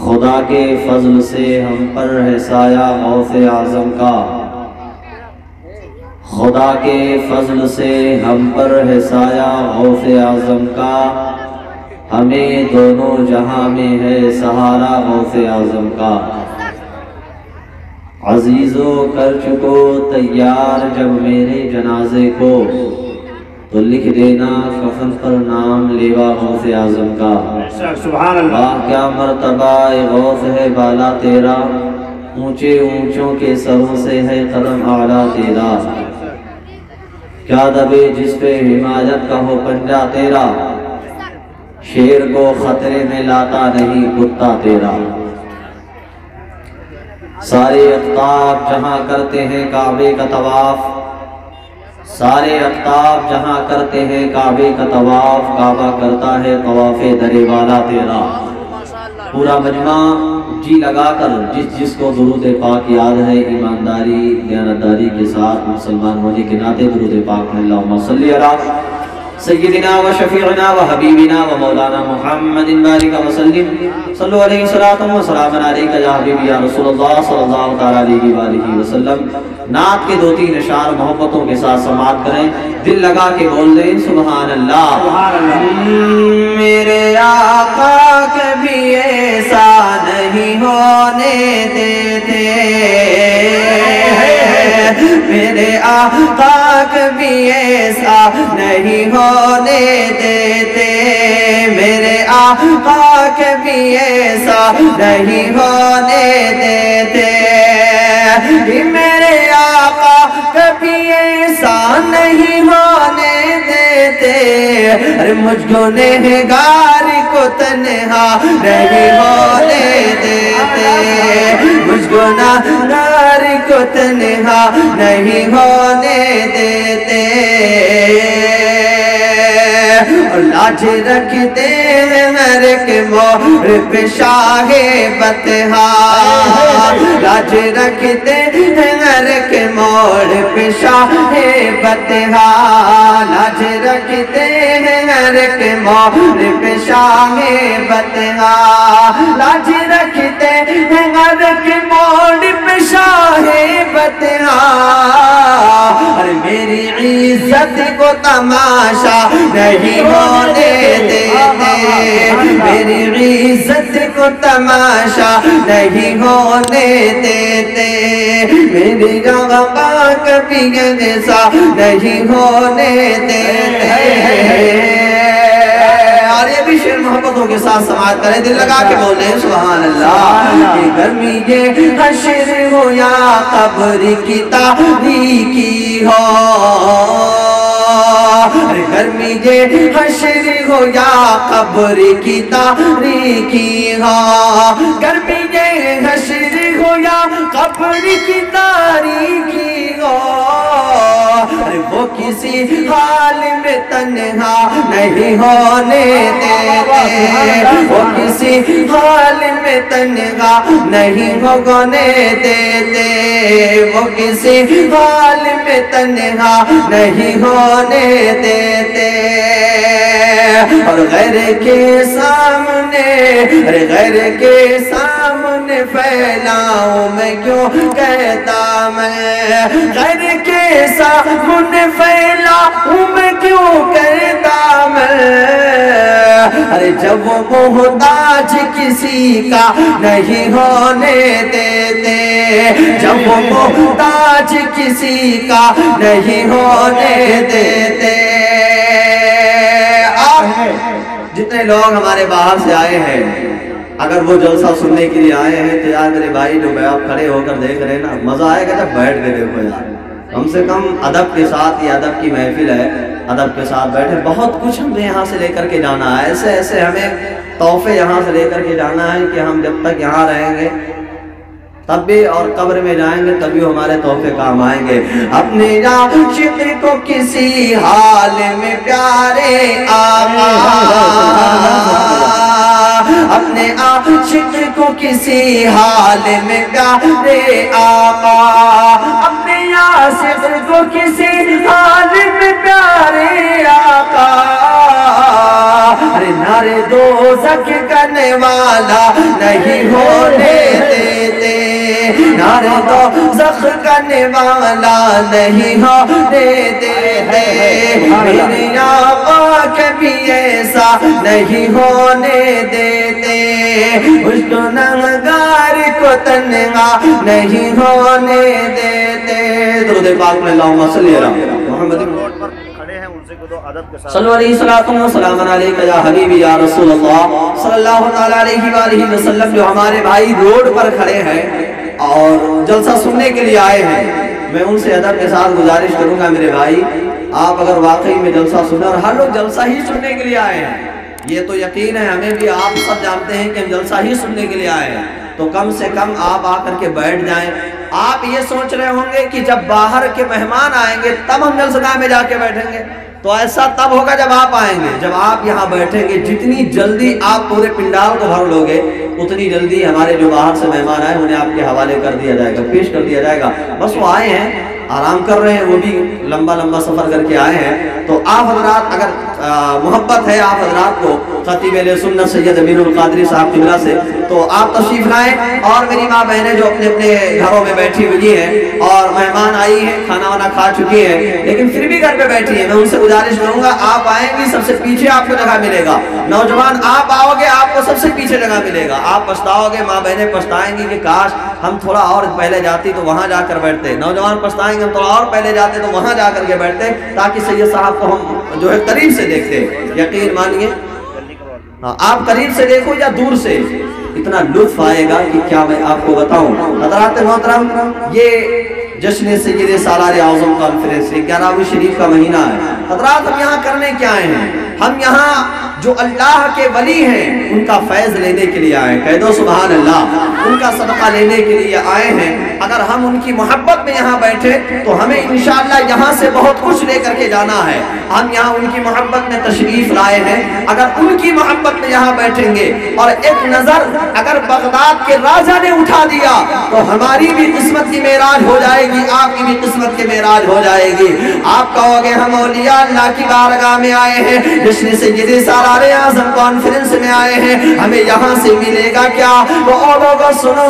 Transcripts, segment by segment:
خدا کے فضل سے ہم پر ہے سایہ غوث اعظم کا، خدا کے فضل سے ہم پر ہے سایہ غوث اعظم کا، ہمیں دونوں جہاں میں ہے سہارا غوث اعظم کا۔ عزیزو کر چکو تیار جب میرے جنازے کو، تو لکھ دینا کفن پر نام لیوا غوث اعظم کا۔ سبحان اللہ۔ واہ کیا مرتبہ غوث ہے بالا تیرا، اونچے اونچوں کے سروں سے ہے قدم اعلیٰ تیرا، کیا دبے جس پہ حمایت کا ہو پنجہ تیرا، شیر کو خطرے میں لاتا نہیں کتا تیرا۔ سارے اقطاب جہاں کرتے ہیں کعبے کا طواف، سارے اقطاب جہاں کرتے ہیں کعبے کا طواف، کعبہ کرتا ہے طواف در والا تیرا۔ پورا مجمع جی لگا کر جس کو درود پاک یاد ہے ایمانداری دیانتداری کے ساتھ مسلمان ہونے کے ناطے درود پاک میں اللہم صلی علی سیدنا و شفیعنا و حبیبنا و مولانا محمد بارک وسلم صلو علیہ الصلاۃ والسلام علیکہ یا حبیبی یا رسول اللہ صلی اللہ علیہ وآلہ وسلم۔ نعت کے دو تین اشعار محبتوں کے ساتھ سماعت کریں، دل لگا کے بول دیں سبحان اللہ۔ میرے آقا کبھی ایسا نہیں ہونے دیتے، میرے آقا کبھی ایسا نہیں ہونے دیتے، میرے آقا کبھی ایسا نہیں ہونے دیتے، میرے آقا کبھی ایسا نہیں ہونے دیتے، ارے مجھ گنہگار کو تنہا نہیں ہونے دیتے، مجھ گنہگار کو تنہا نہیں ہونے دیتے، اور لاج رکھتے ہیں ہر ایک موڑ پہ شاہ بطحا، لاج رکھتے ہیں ہر ایک موڑ پہ شاہ بطحا، لاج رکھتے ہیں ہر ایک موڑ پہ شاہ بطحا، لاج رکھتے ہیں ہر ایک موڑ پہ شاہ بطحا، اور میری عزت کو تماشا نہیں ہونے دیتے، میری عزت کو تماشا نہیں ہونے دیتے، میری آقا کبھی ایسا نہیں ہونے دیتے۔ اور یہ بھی شعر محبتوں کے ساتھ سماعت کریں، دل لگا کے بولیں سبحان اللہ۔ یہ گرمی یہ حشر ہو یا قبر کی تاریکی ہو، گرمی یہ حشر ہو یا قبر کی تاریکی ہو، گرمی یہ حشر ہو یا قبر کی تاریکی ہو، وہ کسی حال میں تنہا نہیں ہونے دیتے، وہ کسی حال میں تنہا نہیں ہونے دیتے، وہ کسی حال میں تنہا نہیں ہونے دیتے، اور غیر کے سامنے، غیر کے سامنے پھیلاؤں میں کیوں کہتا میں، غیر کے سامنے پھیلاؤں میں کیوں کہتا میں، ارے جب وہ محتاج کسی کا نہیں ہونے دیتے، جب وہ محتاج کسی کا نہیں ہونے دیتے۔ آپ جتنے لوگ ہمارے باہر سے آئے ہیں، اگر وہ جلسہ سننے کے لیے آئے ہیں تو یار میرے بھائی جو آپ کھڑے ہو کر دیکھ رہے ہیں نا، مزہ آئے گا جب بیٹھ کے دیکھو یار، کم سے کم ادب کے ساتھ، یہ ادب کی محفل ہے، ادب کے ساتھ بیٹھے، بہت کچھ ہمیں یہاں سے لے کر کے جانا ہے، ایسے ایسے ہمیں تحفے یہاں سے لے کر کے جانا ہے کہ ہم جب تک یہاں رہیں گے تب بھی، اور قبر میں جائیں گے تب بھی ہمارے تحفے کام آئیں گے۔ اپنے عاشق کو کسی حال میں پیارے آقا، اپنے عاشق کو کسی حال میں پیارے آقا، اپنے عاشق کو کسی حال میں پیارے آقا، ارے نعرے دوزخ کرنے والا نہیں ہونے دیتے، نعرے دوزخ کرنے والا نہیں ہونے دیتے، میرے آقا کبھی ایسا نہیں ہونے دیتے، اس گنہگار کو تنہا نہیں ہونے دیتے۔ درود پاک میں اللہم صلی علی محمد صلو علیہ السلام علیکہ یا حبیبی یا رسول اللہ صلی اللہ علیہ وآلہ وسلم۔ جو ہمارے بھائی روڈ پر کھڑے ہیں اور جلسہ سننے کے لیے آئے ہیں، میں ان سے ادب کے ساتھ گزارش کروں گا میرے بھائی، آپ اگر واقعی میں جلسہ سنیں، اور ہر لوگ جلسہ ہی سننے کے لیے آئے ہیں، یہ تو یقین ہے ہمیں بھی، آپ سب جانتے ہیں کہ ہم جلسہ ہی سننے کے لیے آئے ہیں، تو کم سے کم آپ آ کر کے بیٹھ جائیں۔ آپ یہ سوچ رہے ہوں گے کہ جب باہر کے مہمان آئیں گے تب ہم جلسہ گاہ میں جا کے بیٹھیں گے، تو ایسا تب ہوگا جب آپ آئیں گے، جب آپ یہاں بیٹھیں گے۔ جتنی جلدی آپ پورے پنڈال کو بھر لوگے، اتنی جلدی ہمارے جو باہر سے مہمان آئے انہیں آپ کے حوالے کر دیا جائے گا، پیش کر دیا جائے گا۔ بس وہ آئے ہیں، آرام کر رہے ہیں، وہ بھی لمبا سفر کر کے آئے ہیں، تو آپ حضرات اگر محبت ہے آپ حضرات کو خطیب اہل سنت سید امین القادری صاحب قبلہ سے، تو آپ تشریف لائیں، اور میری ماں بہنیں جو اپنے اپنے گھروں میں بیٹھی ہوئی ہیں اور مہمان آئی ہیں، کھانا وانا کھا چکی ہیں لیکن پھر بھی گھر پہ بیٹھی ہیں، میں ان سے گزارش کروں گا آپ آئیں گی سب سے پیچھے آپ کو جگہ ملے گا، نوجوان آپ آؤ گے آپ کو سب سے پیچھے جگہ ملے گا، آپ پچھتاؤ گے، ماں بہنیں پچھتائیں گی کہ کاش ہم تھوڑا اور پہلے جاتی تو وہاں جا کر بیٹھتے، نوجوان پچھتائیں گے ہم تھوڑا اور پہلے جاتے تو وہاں جا کر کے بیٹھتے، تاکہ سید صاحب کو ہم جو ہے قریب سے دیکھتے۔ یقین مانیے آپ قریب سے دیکھو یا دور سے، اتنا لطف آئے گا کہ کیا میں آپ کو بتاؤں۔ حضرات محترم، یہ جشن سید سالار اعظم کانفرنس 11ویں شریف کا مہینہ ہے۔ حضرات ہم یہاں کرنے کیا آئے ہیں؟ ہم یہاں جو اللہ کے ولی ہیں ان کا فیض لینے کے لیے آئے ہیں، کہہ دو سبحان اللہ، ان کا صدقہ لینے کے لیے آئے ہیں۔ اگر ہم ان کی محبت میں یہاں بیٹھے تو ہمیں انشاءاللہ یہاں سے بہت کچھ لے کر کے جانا ہے۔ ہم یہاں ان کی محبت میں تشریف لائے ہیں، اگر ان کی محبت میں یہاں بیٹھیں گے اور ایک نظر اگر بغداد کے راجہ نے اٹھا دیا تو ہماری بھی قسمت کی معراج ہو جائے گی، آپ کی بھی قسمت کی معراج ہو جائے گی۔ آپ کہو گے ہم اولیاء اللہ کی بارگاہ میں آئے ہیں، جشن سید سالار اعظم کانفرنس میں آئے ہیں، ہمیں یہاں سے ملے گا کیا؟ وہ لوگوں سنو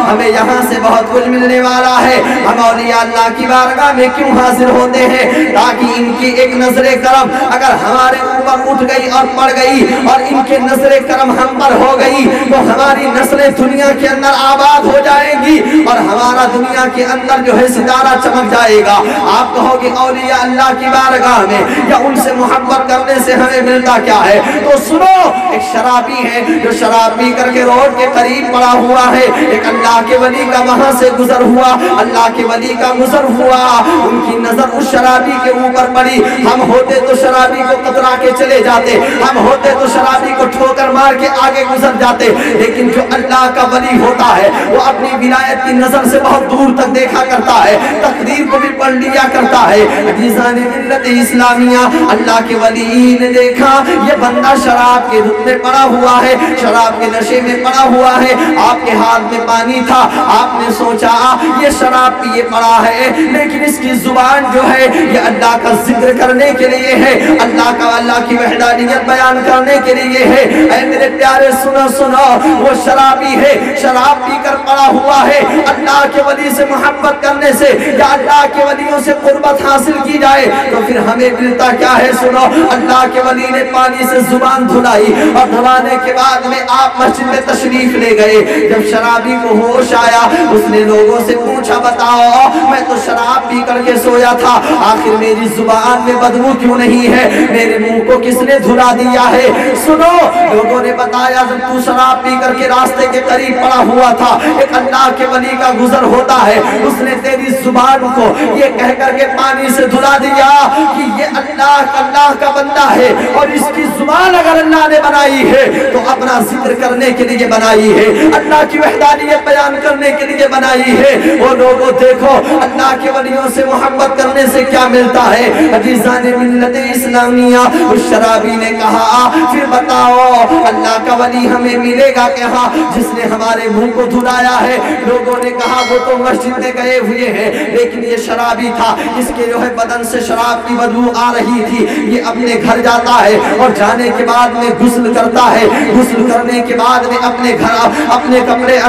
ہمیں یہاں سے بہت کچھ ملنے والا ہے۔ ہم اولیاء اللہ کی بارگاہ میں کیوں حاضر ہوتے ہیں؟ تاکہ ان کی ایک نظر کرم اگر ہمارے اوپر اٹھ گئی اور پڑ گئی اور ان کے نظر کرم ہم پر ہو گئی تو ہماری نسلیں دنیا کے اندر آباد ہو جائیں گی اور ہمارا دنیا کے اندر جو ہے ستارہ چمک جائے گا۔ آپ کہو کہ اولیاء اللہ کی بارگاہ میں یا ان سے محبت کرنے سے ہمیں ملتا کیا ہے؟ تو سنو، ایک شرابی ہے جو شراب پی کر کے روڈ کے قریب پڑا ہوا ہے، ایک اللہ کے ولی کا وہاں سے گزر ہوا، اللہ کے ولی کا گزر ہوا، ان کی نظر اس شرابی کے اوپر پڑی۔ ہم ہوتے تو شرابی کو قطرا کے چلے جاتے، ہم ہوتے تو شرابی کو ٹھوکر مار کے آگے گزر جاتے، لیکن جو اللہ کا ولی ہوتا ہے وہ اپنی ولایت کی نظر سے بہت دور تک دیکھا کرتا ہے، تقدیر کو بھی پڑھ لیا کرتا ہے۔ عزیزان ملت اسلامیہ، اللہ کے ولی نے دیکھا یہ بندہ شراب کے دھت میں پڑا ہوا ہے، شراب کے نشے میں پڑا ہوا ہے، آپ کے ہاتھ میں پانی تھا، آپ نے سوچا یہ شراب پیے پڑا ہے لیکن اس کی زبان جو ہے یہ اللہ کا ذکر کرنے کے لیے ہے، اللہ کی وحدانیت بیان کرنے کے لیے ہے۔ اے میرے پیارے سنو، وہ شرابی ہے، شراب پی کر پڑا ہوا ہے، اللہ کے ولی سے محبت کرنے سے یا اللہ کے ولیوں سے قربت حاصل کی جائے تو پھر ہمیں ملتا کیا ہے؟ سنو، اللہ کے ولی نے پانی سے زبان دھلائی اور دھلانے کے بعد میں آپ مسجد میں تشریف لے گئے۔ جب شرابی کو ہوش آیا اس نے لوگوں سے پوچھا بتاؤ میں تو شراب پی کر کے سویا تھا، آخر میری زبان میں بدبو کیوں نہیں ہے؟ میرے منہ کو کس نے دھلا دیا ہے؟ سنو، لوگوں نے بتایا جب تو شراب پی کر کے راستے کے قریب پڑا ہوا تھا ایک اللہ کے ولی کا گزر ہوتا ہے، اس نے تیری زبان کو یہ کہہ کر کے پانی سے دھلا دیا کہ یہ اللہ کا بندہ ہے اور اس کی زبان اگر اللہ نے بنائی ہے تو اپنا ذکر کرنے کے لیے بنائی ہے، اللہ کی وحدانیت بیان کرنے کے لیے بنائی ہے۔ وہ لوگوں دیکھو اللہ کے ولیوں سے محبت کرنے سے کیا ملتا ہے؟ عزیزان ملت اسلامیہ، اس उस शराबी ने कहा फिर बताओ अल्लाह का वली हमें मिलेगा क्या जिसने हमारे मुंह को धुलाया है? लोगों ने कहा वो तो मस्जिद में गए हुए हैं, लेकिन ये शराबी था, इसके जो है बदन से शराब की बदबू आ रही थी। ये अपने घर जाता है और जाने के बाद में गुस्ल करता है, गुस्ल करने के बाद में अपने घर अपने कपड़े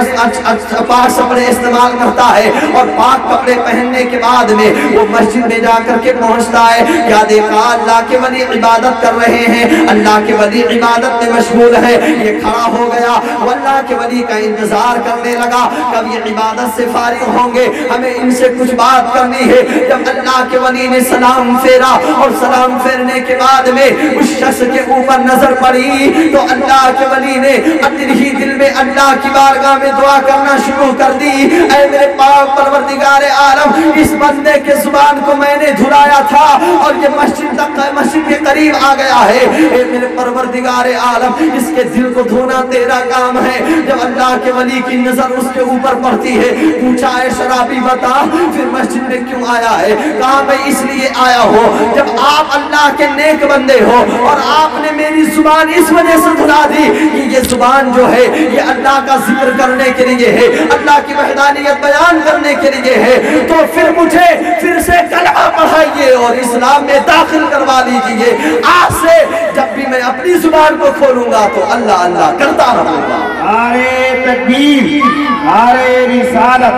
पाक कपड़े इस्तेमाल करता है और पाक कपड़े पहनने के बाद में वो मस्जिद में जाकर के पहुंचता है। क्या देखा? अल्लाह के वली इबादत कर रहे हैं, अल्लाह के वली इबादत में मशगूल है। ये खड़ा हो गया, अल्लाह के वली का इंतजार करने लगा, कब ये इबादत से फारिग होंगे, हमें इनसे कुछ बात करनी है। जब अल्लाह के वली ने सलाम फेरा और सलाम फेरने के बाद में उस शख्स के ऊपर नजर पड़ी तो अल्लाह के वली ने अपने ही दिल में अल्लाह की बारगाह में दुआ करना शुरू कर दी। ऐ मेरे पाक परवरदिगारे आलम, इस बंदे के जुबान को मैंने धुलाया था और ये मस्जिद के करीब आ गया है। ऐ मेरे परवरदिगारे आलम, इसके दिल को धोना तेरा काम है। जब अल्लाह के वली की नजर उसके ऊपर पड़ती है, पूछा है शराबी बता फिर मस्जिद में क्यों आया है? कहा मैं इसलिए आया हूँ, जब आप अल्लाह के नेक बंदे हो और आपने मेरी जुबान इस वजह से धुला दी कि ये जुबान जो है ये अल्लाह का जिक्र करने के लिए है, अल्लाह की वहदानियत बयान करने के लिए है, तो फिर मुझे फिर से कलमा पढ़ाइए और इस्लाम में दाखिल करवा लीजिए। आज से जब भी मैं अपनी जुबान को खोलूंगा तो अल्लाह अल्लाह करता रहूंगा। नारे तकबीर, नारे रिसालत,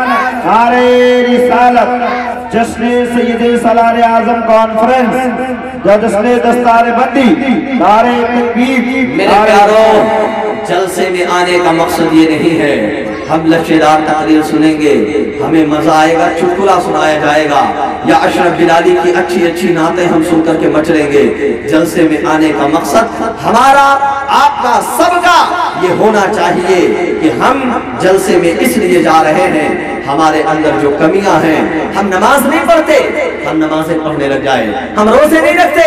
नारे रिसालत। जश्न सैयद सलार आजम कॉन्फ्रेंस, जश्न दस्तार बंदी, नारे तकबीर। मेरे प्यारों, जलसे में आने का मकसद ये नहीं है हम लचेदार तकरीर सुनेंगे, हमें मजा आएगा, चुटकुला सुनाया जाएगा या अशरफ बिलाली की अच्छी अच्छी नातें हम सुन करके मचलेंगे। जलसे में आने का मकसद हमारा, आपका, सबका ये होना चाहिए कि हम जलसे में इसलिए जा रहे हैं, हमारे अंदर जो कमियां हैं, हम नमाज नहीं पढ़ते, हम नमाजें पढ़ने लग जाए, हम रोजे नहीं रखते,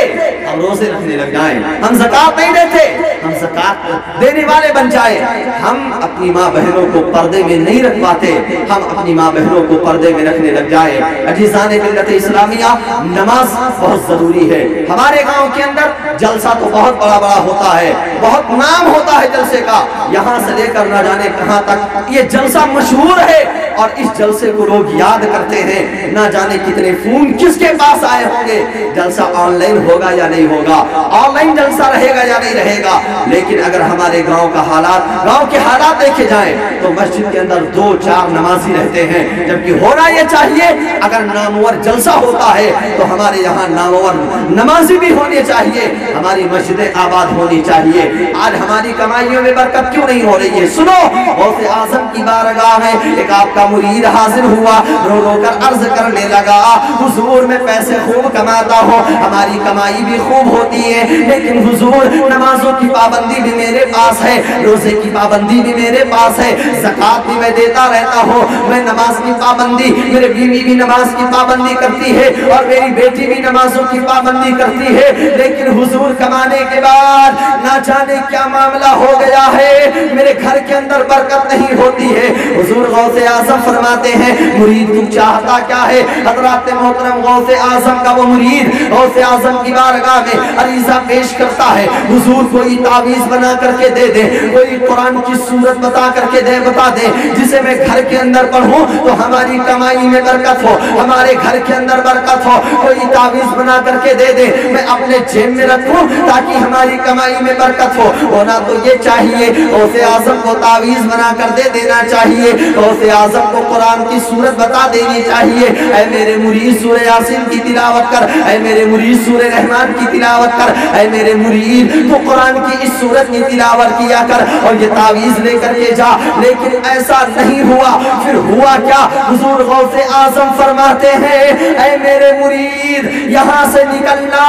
हम रोजे रखने लग जाए, हम ज़कात नहीं देते, हम ज़कात देने वाले बन जाए, हम अपनी माँ बहनों को पर्दे में नहीं रख पाते, हम अपनी माँ बहनों को पर्दे में रखने लग जाए। अजीज़ान मिल्लत इस्लामिया, नमाज बहुत जरूरी है। हमारे गांव के अंदर जलसा तो बहुत बड़ा बड़ा होता है, बहुत नाम होता है जलसे का, यहाँ से लेकर ना जाने कहाँ तक ये जलसा मशहूर है और इस जलसे को लोग याद करते हैं। ना जाने कितने फोन किसके पास आए होंगे, जलसा ऑनलाइन होगा या नहीं होगा, ऑनलाइन जलसा रहेगा या नहीं रहेगा। लेकिन अगर हमारे गांव का हालात, गांव के हालात देखे जाएं तो मस्जिद के अंदर 2-4 नमाजी रहते हैं, जबकि होना ये चाहिए अगर नामवर जलसा होता है तो हमारे यहाँ नामवर नमाजी भी होने चाहिए, हमारी मस्जिदें आबाद होनी चाहिए। आज हमारी कमाइयों में बरकत क्यों नहीं हो रही है? सुनो, गौसे आज़म की बारगाह में एक आपका मुरीद हाजिर हुआ, रो रो कर अर्ज करने लगा, हुजूर मैं पैसे खूब कमाता हूँ, हमारी कमाई भी खूब होती है, लेकिन हुजूर नमाजों की पाबंदी भी मेरे पास है, रोजे की पाबंदी भी मेरे पास है, ज़कात भी मैं देता रहता हूँ, मैं नमाज की पाबंदी, मेरी बीवी भी नमाज की पाबंदी करती है और मेरी बेटी भी नमाजों की पाबंदी करती है, लेकिन हुजूर कमाने के बाद ना जाने क्या मामला हो गया है, मेरे घर के अंदर बरकत नहीं होती है। हुजूर गौसे आज़म फरमाते हैं, मुरीद तू चाहता क्या है? हज़रात मोहतरम गौसे आज़म का वो मुरीद गौसे आज़म की बारगाह में अरीज़ा पेश करता है, हुजूर कोई तावीज़ बना करके दे दे, कोई कुरान की सूरत बता करके बता दे जिसे मैं घर के अंदर पढ़ूं तो हमारी कमाई में बरकत हो, हमारे घर के अंदर बरकत हो, कोई तावीज़ बना करके दे दे, मैं अपने जेब में रखूं ताकि हमारी कमाई में बरकत हो। होना तो ये चाहिए, गौसे आज़म को तावीज़ बना कर दे देना चाहिए, गौसे आज़म को कुरान की सूरत बता देनी चाहिए, ऐ मेरे मुरीद सूरह यासीन की तिलावत कर, ऐ मेरे मुरीद सूरह रहमान की तिलावत कर, ऐ मेरे मुरीद तो कुरान की इस सूरत की तिलावत किया कर और ये तावीज़ लेकर के जा। लेकिन ऐसा नहीं हुआ, फिर हुआ क्या? हुजूर गौसे आज़म फरमाते हैं, ऐ मेरे मुरीद यहाँ से निकलना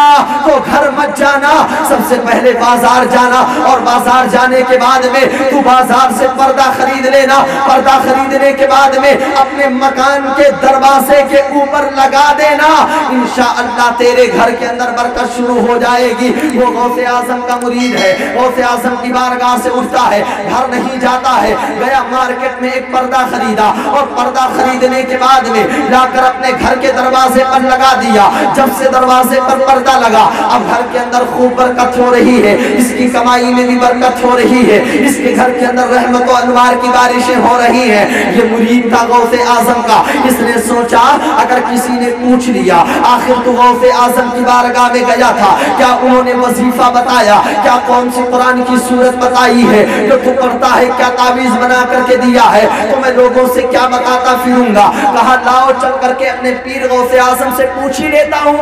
तो घर मत जाना, सबसे पहले बाजार जाना और बाजार जाने के बाद में तू बाजार से पर्दा खरीद लेना, पर्दा खरीदने के बाद बाद में अपने मकान के दरवाजे के ऊपर लगा देना, इंशाअल्लाह तेरे घर के अंदर बरकत शुरू हो जाएगी। वो गौसे आजम का मुरीद है, गौसे आजम की बारगाह से उठता है, घर नहीं जाता है, गया मार्केट में एक पर्दा खरीदा और पर्दा खरीदने के बाद में जाकर अपने घर के दरवाजे पर लगा दिया। जब से दरवाजे पर पर्दा लगा, अब घर के अंदर खूब बरकत हो रही है, इसकी कमाई में भी बरकत हो रही है, इसके घर के अंदर रहमत और अनवार की बारिशें हो रही हैं। ये मुरीद था गौसे आजम का। इसने सोचा अगर किसी ने पूछ लिया आखिर तू गौसे आजम की बारगाह में गया था, क्या उन्होंने वजीफा बताया, क्या कौन सी कुरान की सूरत बताई है जो तू पढ़ता है, क्या तावीज बना करके दिया है, तो मैं लोगों से क्या बताता फिरूंगा। कहा लाओ चल करके अपने पीर गौसे आजम से पूछ ही लेता हूँ,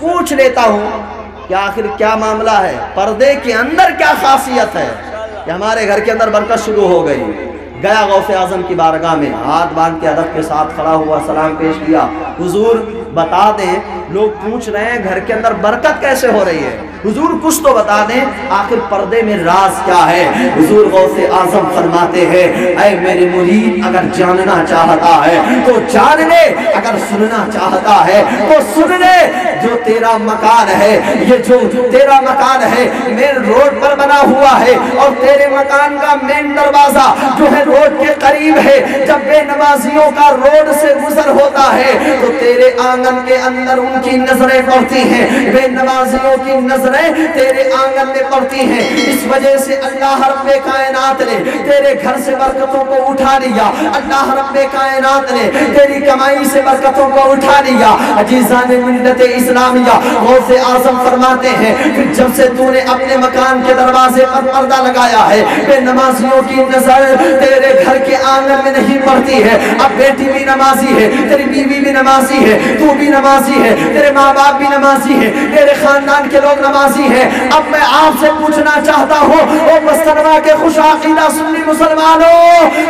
पूछ लेता हूँ कि आखिर क्या मामला है, पर्दे के अंदर क्या खासियत है कि हमारे घर के अंदर बरकत शुरू हो गई। गया गौसे आजम की बारगाह में, हाथ बांध के अदब के साथ खड़ा हुआ, सलाम पेश किया। हुजूर बता दें, लोग पूछ रहे हैं घर के अंदर बरकत कैसे हो रही है, हुजूर कुछ तो बता दें, आखिर पर्दे में राज क्या है। हुजूर गौसे आजम फरमाते हैं, ऐ मेरे मुरीद अगर जानना चाहता है तो जान ले, अगर सुनना चाहता है तो सुन ले। जो तेरा मकान है, ये जो तेरा मकान है मेन रोड पर बना हुआ है और तेरे मकान का मेन दरवाजा जो है रोड के करीब है। जब बेनमाजियों का रोड से गुजर होता है तो तेरे आंगन के अंदर उनकी नजरें पड़ती हैं, बेनमाजियों की नजरें तेरे आंगन में पड़ती हैं। इस वजह से अल्लाह रब्बे कायनात ने तेरे घर से बरकतों को उठा लिया, अल्लाह रब्बे कायनात ने तेरी कमाई से बरकतों को उठा लिया। अजीज़ान मिल्लत इस्लामिया, गौसे आजम फरमाते हैं कि जब से तूने अपने मकान के दरवाजे पर पर्दा लगाया है, बेनमाजियों की नजर तेरे घर के आंगन में नहीं पड़ती है। अब बेटी भी नमाजी है, तेरी बीवी भी नमाजी है, तू भी नमाजी है, तेरे माँ बाप भी नमाजी है, तेरे खानदान के लोग नमाजी हैं। अब मैं आपसे पूछना चाहता हूँ, ओ मस्तनवा के खुश अकीदा सुन्नी मुसलमानों,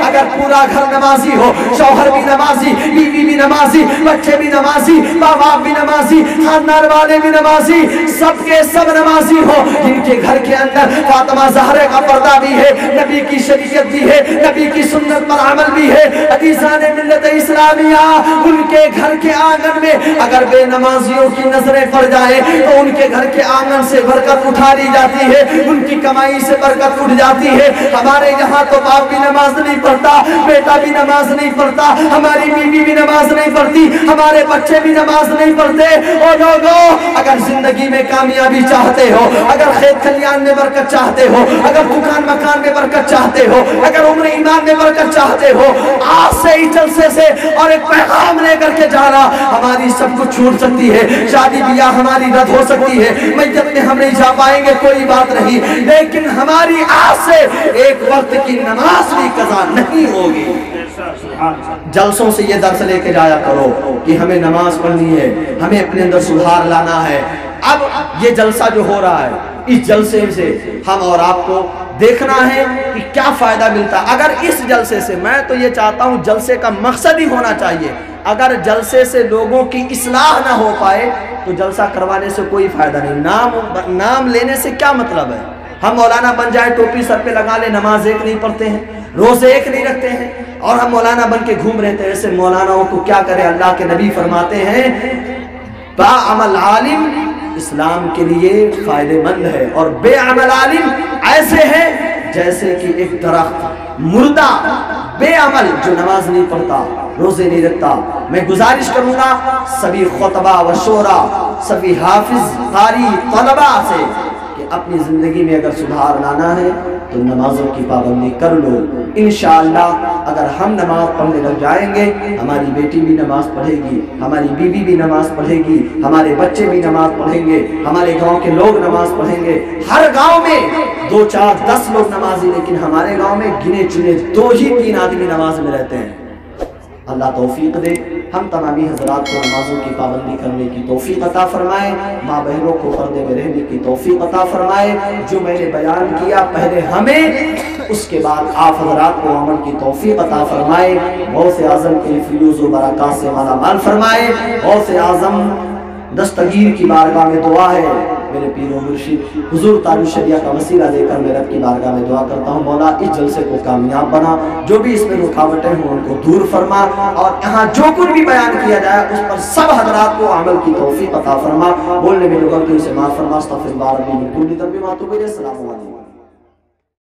अगर पूरा घर नमाजी हो, शौहर भी नमाजी, बीवी भी नमाजी, बच्चे भी नमाजी, माँ बाप भी नमाजी, खानदान वाले भी नमाजी, सबके सब नमाजी हो, जिनके घर के अंदर फातिमा ज़हरा का पर्दा भी है, नबी की शरीयत भी है, नबी की सुन्नत पर अमल भी है, अजीज़ान मिल्लत इस्लामिया, उनके घर के आंगन में अगर बेनमाजियों की नजरें पड़ जाए तो उनके घर के आंगन से बरकत उठा ली जाती है, उनकी कमाई से बरकत उठ जाती है। हमारे यहाँ तो बाप भी नमाज नहीं पढ़ता, बेटा भी नमाज नहीं पढ़ता, हमारी बीवी भी नमाज नहीं पढ़ती, हमारे बच्चे भी नमाज नहीं पढ़ते। और लोगों, अगर जिंदगी में कामयाबी चाहते हो, अगर खेत खलियान में बरकत चाहते हो, अगर दुकान मकान में बरकत चाहते हो, अगर उम्र ईमान में बरकत चाहते हो, आज से ही जलसे से और एक पैगाम लेकर के जाना। हमारी सब कुछ छूट सकती है, शादी ब्याह हमारी रद्द हो सकती है, मैयत में हम नहीं जा पाएंगे, कोई बात नहीं, लेकिन हमारी आज से एक वक्त की नमाज भी कज़ा नहीं होगी। जलसों से ये दर्स लेके जाया करो कि हमें नमाज पढ़नी है, हमें अपने अंदर सुधार लाना है। अब ये जलसा जो हो रहा है, इस जलसे से हम और आपको देखना है कि क्या फायदा मिलता है। अगर इस जलसे से, मैं तो ये चाहता हूँ जलसे का मकसद ही होना चाहिए, अगर जलसे से लोगों की इस्लाह ना हो पाए तो जलसा करवाने से कोई फायदा नहीं। नाम लेने से क्या मतलब है, हम मौलाना बन जाए, टोपी सर पे लगा ले, नमाज एक नहीं पढ़ते हैं, रोजे एक नहीं रखते हैं और हम मौलाना बन के घूम रहे थे। ऐसे मौलानाओं को क्या करे, अल्लाह के नबी फरमाते हैं बाअमल आलिम इस्लाम के लिए फायदेमंद है और बेअमल आलिम ऐसे है जैसे कि एक दरख्त मुर्दा बेअमल जो नमाज नहीं पढ़ता, रोजे नहीं रखता। मैं गुजारिश करूंगा सभी खुतबा व शोरा, सभी हाफिज कारी तलबा से कि अपनी जिंदगी में अगर सुधार लाना है तो नमाजों की पाबंदी कर लो। इंशाअल्लाह अगर हम नमाज पढ़ने लग जाएंगे, हमारी बेटी भी नमाज पढ़ेगी, हमारी बीवी भी नमाज पढ़ेगी, हमारे बच्चे भी नमाज पढ़ेंगे, हमारे गांव के लोग नमाज पढ़ेंगे। हर गांव में 2 4 10 लोग नमाजी, लेकिन हमारे गांव में गिने चुने 2 ही 3 आदमी नमाज में रहते हैं। अल्लाह तौफीक दे, हम तमामी हजरात को नमाजों की पाबंदी करने की तौफीक अता फरमाए, माँ बहनों को पर्दे में रहने की तौफीक अता फरमाए। जो मैंने बयान किया पहले हमें, उसके बाद आप हजरात को अमल की तौफीक अता फरमाए। गौसे आजम के फयूज़ व बरक़ात से माला माल फरमाए। गौसे आजम दस्तगीर की बारगाह में दुआ है, मेरे पीर व मुर्शिद हुजूर तारुल शरिया का वसीला लेकर मैं रब की बारगाह में दुआ करता हूँ, मौला इस जलसे को कामयाब बना, जो भी इसमें रुकावटें हों उनको दूर फरमा, और यहाँ जो कुछ भी बयान किया जाए उस पर सब हजरात को अमल की तौफीक अता फरमा। बोलने में जो गलती उसे माफ फरमा। अस्तगफिरुल्लाह रब्बी मिन कुल्ली ज़ंबिन व अतूबु इलैह। अस्सलामु अलैकुम।